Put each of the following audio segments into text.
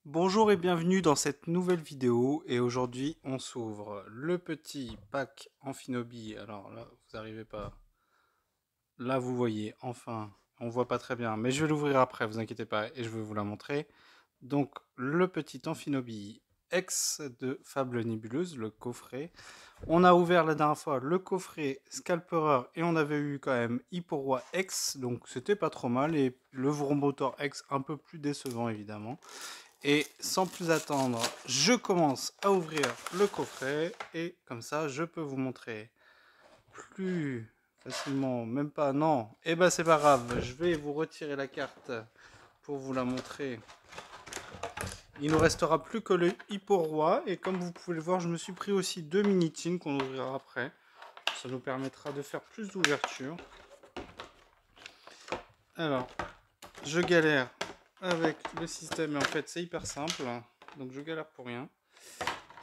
Bonjour et bienvenue dans cette nouvelle vidéo et aujourd'hui on s'ouvre le petit pack Amphinobi. Alors là vous n'arrivez pas, là vous voyez, enfin on voit pas très bien mais je vais l'ouvrir après, vous inquiétez pas et je vais vous la montrer. Donc le petit Amphinobi X de Fable Nébuleuse, le coffret. On a ouvert la dernière fois le coffret Scalperer et on avait eu quand même Hipporoi X, donc c'était pas trop mal, et le Vrombotor X un peu plus décevant évidemment. Et sans plus attendre, je commence à ouvrir le coffret et comme ça je peux vous montrer plus facilement, même pas, non, et ben c'est pas grave, je vais vous retirer la carte pour vous la montrer. Il nous restera plus que le Hipporoi et comme vous pouvez le voir, je me suis pris aussi deux mini-tines qu'on ouvrira après. Ça nous permettra de faire plus d'ouverture. Alors, je galère avec le système et en fait c'est hyper simple, donc je galère pour rien.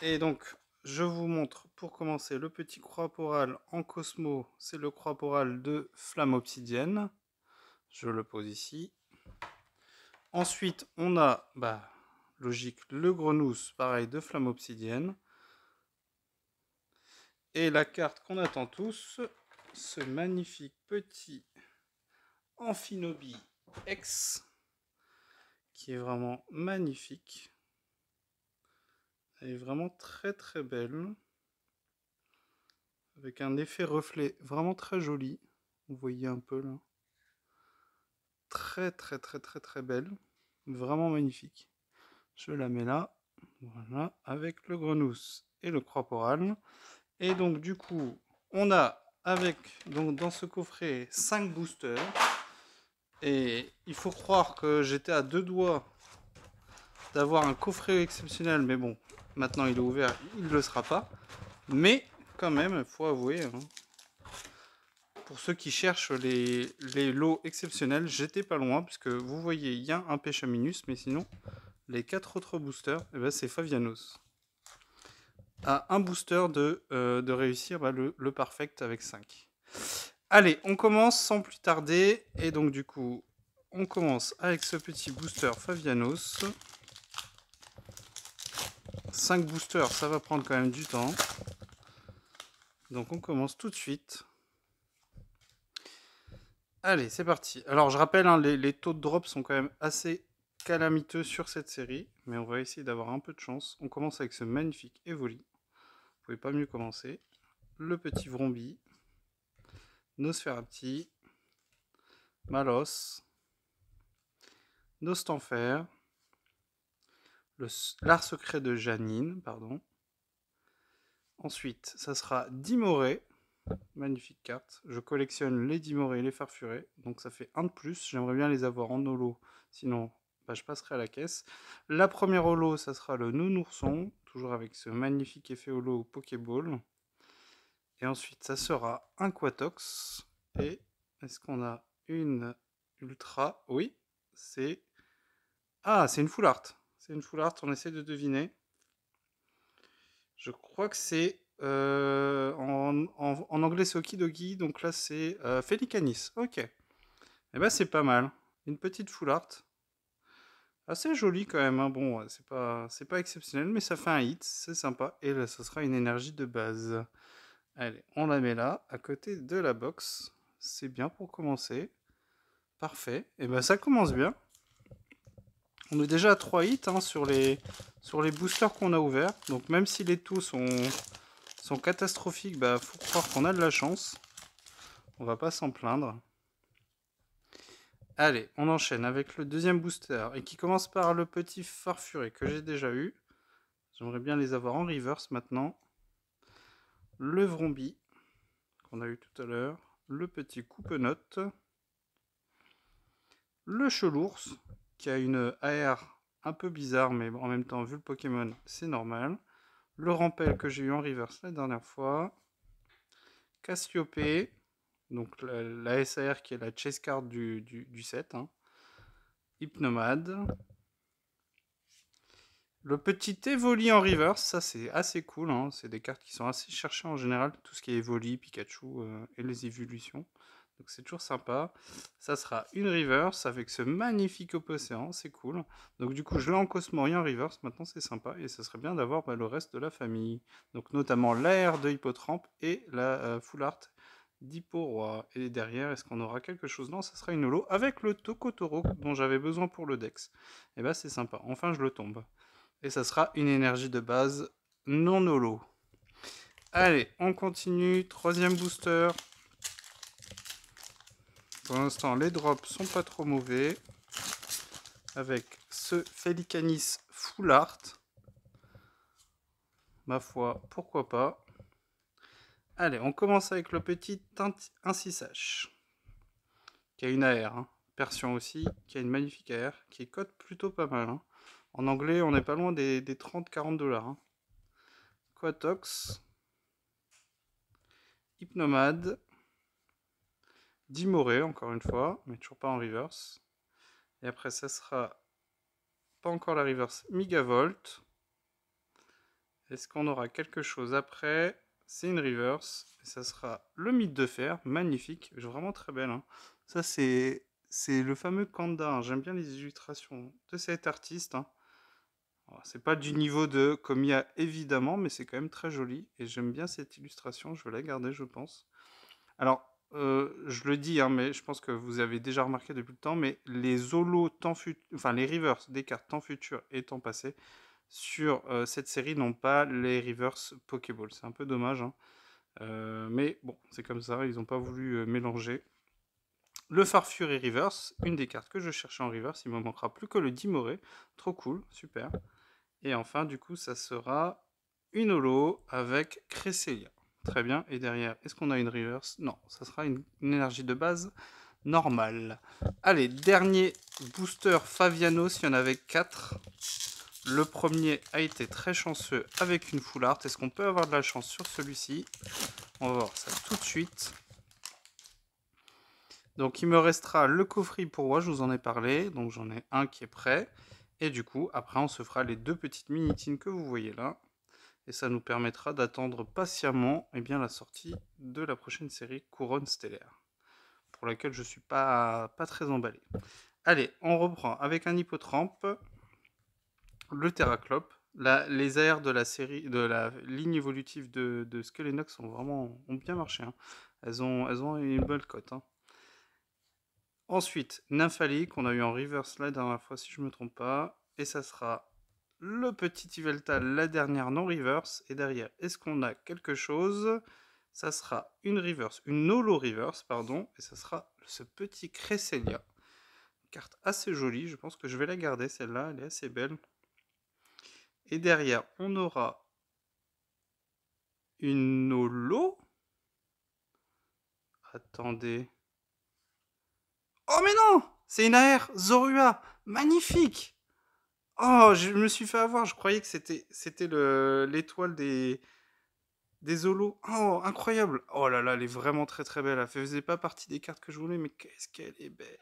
Et donc, je vous montre pour commencer le petit croix-poral en Cosmo. C'est le croix-poral de Flamme Obsidienne. Je le pose ici. Ensuite, on a, logique, le Grenousse, pareil, de Flamme Obsidienne. Et la carte qu'on attend tous, ce magnifique petit Amphinobi X, qui est vraiment magnifique. Elle est vraiment très très belle. Avec un effet reflet vraiment très joli. Vous voyez un peu là. Très très très très très belle. Vraiment magnifique. Je la mets là. Voilà. Avec le grenousse et le croix-poral. Et donc du coup, on a avec donc dans ce coffret 5 boosters. Et il faut croire que j'étais à deux doigts d'avoir un coffret exceptionnel. Mais bon, maintenant il est ouvert, il ne le sera pas. Mais quand même, il faut avouer, hein, pour ceux qui cherchent les lots exceptionnels, j'étais pas loin, puisque vous voyez, il y a un Péchaminus, mais sinon, les 4 autres boosters, eh ben, c'est Favianos. À un booster de réussir le Perfect avec 5. Allez, on commence sans plus tarder, et donc du coup, on commence avec ce petit booster Favianos. 5 boosters, ça va prendre quand même du temps. Donc on commence tout de suite. Allez, c'est parti. Alors, je rappelle, hein, les taux de drop sont quand même assez calamiteux sur cette série, mais on va essayer d'avoir un peu de chance. On commence avec ce magnifique Evoli. Vous pouvez pas mieux commencer. Le petit Vrombi, Nosferapti, Malos, Nostanfer, l'art secret de Janine, pardon. Ensuite, ça sera Dimoré. Magnifique carte. Je collectionne les Dimoré et les Farfurés, donc ça fait un de plus. J'aimerais bien les avoir en holo, sinon je passerai à la caisse. La première holo, ça sera le Nounourson, toujours avec ce magnifique effet holo Pokéball. Et ensuite, ça sera un Quatox. Et est-ce qu'on a une Ultra? Oui, c'est... Ah, c'est une Full Art. C'est une Full Art, on essaie de deviner. Je crois que c'est... en anglais, c'est Okidogi, donc là, c'est Felicanis. Ok. Eh ben, c'est pas mal. Une petite Full Art. Assez jolie quand même, hein. Bon, c'est pas exceptionnel, mais ça fait un hit, c'est sympa. Et là, ce sera une énergie de base. Allez, on la met là, à côté de la box. C'est bien pour commencer. Parfait. Et ben ça commence bien. On est déjà à 3 hits, hein, sur les boosters qu'on a ouverts. Donc même si les taux sont catastrophiques, faut croire qu'on a de la chance. On va pas s'en plaindre. Allez, on enchaîne avec le deuxième booster et qui commence par le petit Farfuré que j'ai déjà eu. J'aimerais bien les avoir en reverse maintenant. Le Vrombi qu'on a eu tout à l'heure. Le petit Coupenote. Le Chelours qui a une AR un peu bizarre, mais en même temps, vu le Pokémon, c'est normal. Le Rampel que j'ai eu en reverse la dernière fois. Cassiope, donc la SAR qui est la chase card du set. Hein. Hypnomade. Le petit Evoli en reverse, ça c'est assez cool. Hein. C'est des cartes qui sont assez cherchées en général. Tout ce qui est Evoli, Pikachu et les évolutions. Donc c'est toujours sympa. Ça sera une reverse avec ce magnifique océan, c'est cool. Donc du coup, je l'ai en Cosmo et en reverse, maintenant c'est sympa. Et ça serait bien d'avoir le reste de la famille. Donc notamment l'AR de Hippotrampe et la Full Art d'Hippo-Roi. Et derrière, est-ce qu'on aura quelque chose? Non, ça sera une holo avec le Tokotoro dont j'avais besoin pour le Dex. Et bah c'est sympa, enfin je le tombe. Et ça sera une énergie de base non holo. Allez, on continue. Troisième booster. Pour l'instant, les drops sont pas trop mauvais. Avec ce Felicanis Full Art. Ma foi, pourquoi pas. Allez, on commence avec le petit Incisache. Qui a une AR. Hein. Persion aussi, qui a une magnifique AR. Qui cote plutôt pas mal. Hein. En anglais, on n'est pas loin des 30-40 $. Hein. Quatox. Hypnomade. Dimoré, encore une fois, mais toujours pas en reverse. Et après, ça sera pas encore la reverse Megavolt. Est-ce qu'on aura quelque chose après? C'est une reverse. Et ça sera le mythe de fer. Magnifique. Vraiment très belle. Hein. Ça, c'est le fameux Kanda. Hein. J'aime bien les illustrations de cet artiste. Hein. C'est pas du niveau de Komiya, évidemment, mais c'est quand même très joli. Et j'aime bien cette illustration. Je vais la garder, je pense. Alors, je le dis, hein, mais je pense que vous avez déjà remarqué depuis le temps, mais les holos temps futur, enfin les reverse des cartes temps futur et temps passé sur cette série n'ont pas les reverse Pokéball. C'est un peu dommage, hein. Mais bon, c'est comme ça, ils n'ont pas voulu mélanger. Le Farfury reverse, une des cartes que je cherchais en reverse, il me manquera plus que le Dimoré. Trop cool, super. Et enfin, du coup, ça sera une holo avec Cresselia. Très bien. Et derrière, est-ce qu'on a une reverse? Non, ça sera une énergie de base normale. Allez, dernier booster Favianos, il y en avait 4. Le premier a été très chanceux avec une full art. Est-ce qu'on peut avoir de la chance sur celui-ci? On va voir ça tout de suite. Donc il me restera le coffret pour moi, je vous en ai parlé. Donc j'en ai un qui est prêt. Et du coup, après on se fera les deux petites minitines que vous voyez là. Et ça nous permettra d'attendre patiemment la sortie de la prochaine série Couronne Stellaire, pour laquelle je ne suis pas très emballé. Allez, on reprend avec un Hippotrampe, le Terraclope. Les AR de la série, de la ligne évolutive de Skelenox ont bien marché. Hein. Elles ont une bonne cote. Hein. Ensuite, Nymphali, qu'on a eu en reverse la dernière fois, si je ne me trompe pas. Et ça sera le petit Yveltal, la dernière non reverse. Et derrière, est-ce qu'on a quelque chose? Ça sera une reverse, une holo reverse, pardon. Et ça sera ce petit Cresselia. Carte assez jolie, je pense que je vais la garder celle-là, elle est assez belle. Et derrière, on aura une holo. Attendez. Oh mais non! C'est une AR Zorua! Magnifique! Oh, je me suis fait avoir, je croyais que c'était l'étoile des holos. Oh, incroyable! Oh là là, elle est vraiment très très belle. Elle faisait pas partie des cartes que je voulais, mais qu'est-ce qu'elle est belle!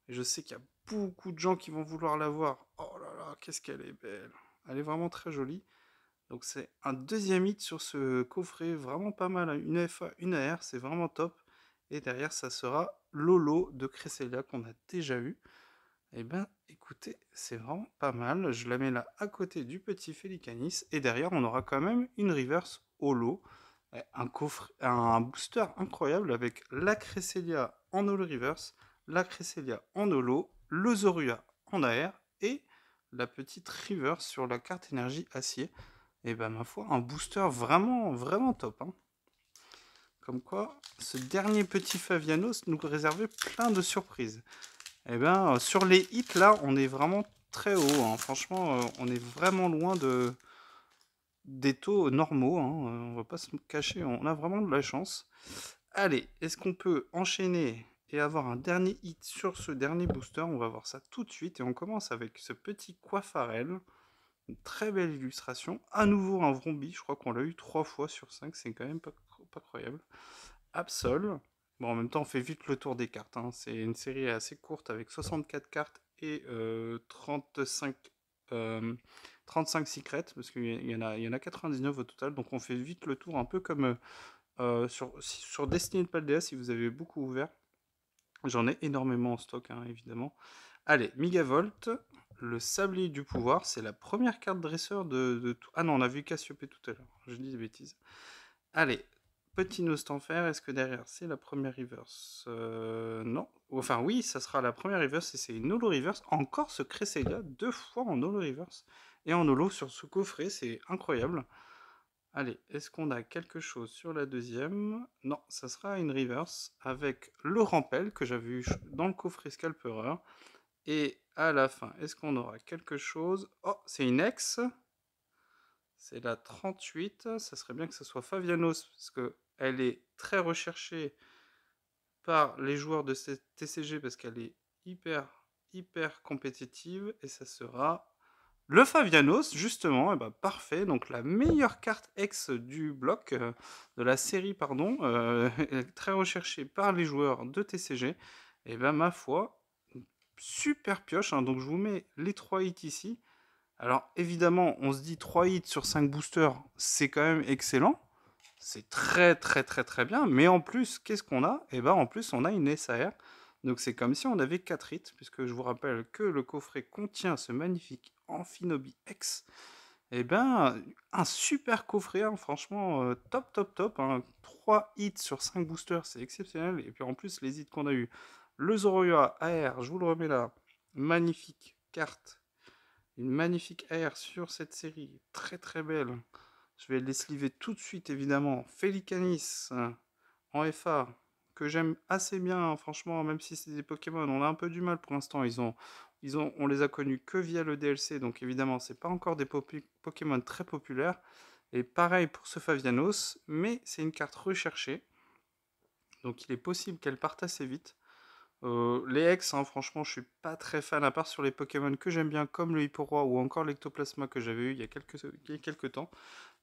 Et je sais qu'il y a beaucoup de gens qui vont vouloir la voir. Oh là là, qu'est-ce qu'elle est belle! Elle est vraiment très jolie. Donc c'est un deuxième hit sur ce coffret, vraiment pas mal. Une FA, une AR, c'est vraiment top. Et derrière, ça sera Lolo de Cresselia qu'on a déjà eu. Eh ben, écoutez, c'est vraiment pas mal. Je la mets là à côté du petit Felicanis. Et derrière, on aura quand même une reverse holo. Un coffre, un booster incroyable avec la Cresselia en holo reverse, la Cresselia en holo, le Zorua en AR et la petite reverse sur la carte énergie acier. Et ben, ma foi, un booster vraiment, vraiment top. Hein. Comme quoi, ce dernier petit Favianos nous réservait plein de surprises. Eh bien, sur les hits, là, on est vraiment très haut. Hein. Franchement, on est vraiment loin des taux normaux. Hein. On va pas se cacher, on a vraiment de la chance. Allez, est-ce qu'on peut enchaîner et avoir un dernier hit sur ce dernier booster? On va voir ça tout de suite. Et on commence avec ce petit Coiffarel. Une très belle illustration. À nouveau un Vromby. Je crois qu'on l'a eu 3 fois sur 5. C'est quand même pas croyable. Absol. Bon, en même temps, on fait vite le tour des cartes. Hein. C'est une série assez courte avec 64 cartes et 35 secrets, parce qu'il y en a 99 au total. Donc on fait vite le tour, un peu comme sur Destiny de Paldea, si vous avez beaucoup ouvert. J'en ai énormément en stock, hein, évidemment. Allez, Migavolt, le sablier du pouvoir, c'est la première carte dresseur de tout. Ah non, on a vu Cassiopée tout à l'heure, je dis des bêtises. Allez, petit Nostanfer, est-ce que derrière c'est la première reverse? Non. Enfin oui, ça sera la première reverse et c'est une holo reverse. Encore ce Cresselia, 2 fois en holo reverse. Et en holo sur ce coffret, c'est incroyable. Allez, est-ce qu'on a quelque chose sur la deuxième? Non, ça sera une reverse avec le Rampel que j'avais eu dans le coffret Scalperer. Et à la fin, est-ce qu'on aura quelque chose? Oh, c'est une ex. C'est la 38. Ça serait bien que ce soit Favianos parce qu'elle est très recherchée par les joueurs de cette TCG parce qu'elle est hyper compétitive. Et ça sera le Favianos, justement, et bah parfait. Donc la meilleure carte ex du bloc, de la série, pardon, très recherchée par les joueurs de TCG. Et ben ma foi, super pioche. Hein. Donc je vous mets les 3 hits ici. Alors évidemment, on se dit 3 hits sur 5 boosters, c'est quand même excellent. C'est très bien. Mais en plus, qu'est-ce qu'on a? Et ben en plus, on a une SAR. Donc c'est comme si on avait 4 hits, puisque je vous rappelle que le coffret contient ce magnifique Amphinobi X. Et ben un super coffret, hein, franchement, top. Hein. 3 hits sur 5 boosters, c'est exceptionnel. Et puis en plus, les hits qu'on a eu. Le Zoroya AR, je vous le remets là. Magnifique carte. Une magnifique AR sur cette série. Très belle. Je vais les sliver tout de suite, évidemment. Felicanis en FA, que j'aime assez bien, hein, franchement, même si c'est des Pokémon. On a un peu du mal pour l'instant. On les a connus que via le DLC, donc évidemment, c'est pas encore des Pokémon très populaires. Et pareil pour ce Favianos, mais c'est une carte recherchée. Donc il est possible qu'elle parte assez vite. Les ex, hein, franchement, je suis pas très fan, à part sur les Pokémon que j'aime bien, comme le Hipporoi ou encore l'Ectoplasma que j'avais eu il y a quelques temps.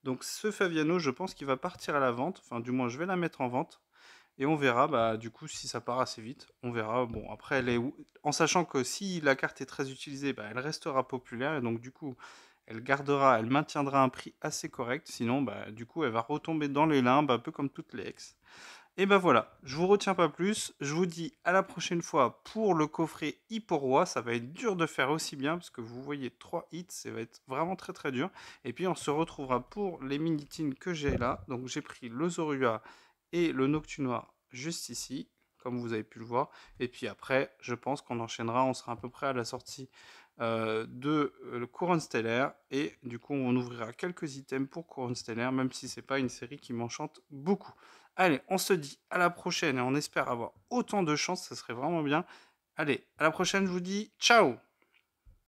Donc ce Faviano, je pense qu'il va partir à la vente, enfin du moins je vais la mettre en vente, et on verra, bah du coup si ça part assez vite, on verra. Bon après elle est en sachant que si la carte est très utilisée, bah, elle restera populaire, et donc du coup elle maintiendra un prix assez correct, sinon bah du coup elle va retomber dans les limbes, un peu comme toutes les ex. Et ben voilà, je vous retiens pas plus, je vous dis à la prochaine fois pour le coffret Hipporoi, ça va être dur de faire aussi bien parce que vous voyez 3 hits, ça va être vraiment très dur. Et puis on se retrouvera pour les mini-tines que j'ai là, donc j'ai pris le Zorua et le Noctunoir juste ici, comme vous avez pu le voir. Et puis après, je pense qu'on enchaînera, on sera à peu près à la sortie de le Couronne Stellaire, et du coup on ouvrira quelques items pour Couronne Stellaire, même si c'est pas une série qui m'enchante beaucoup. Allez, on se dit à la prochaine et on espère avoir autant de chance, ça serait vraiment bien. Allez, à la prochaine, je vous dis ciao!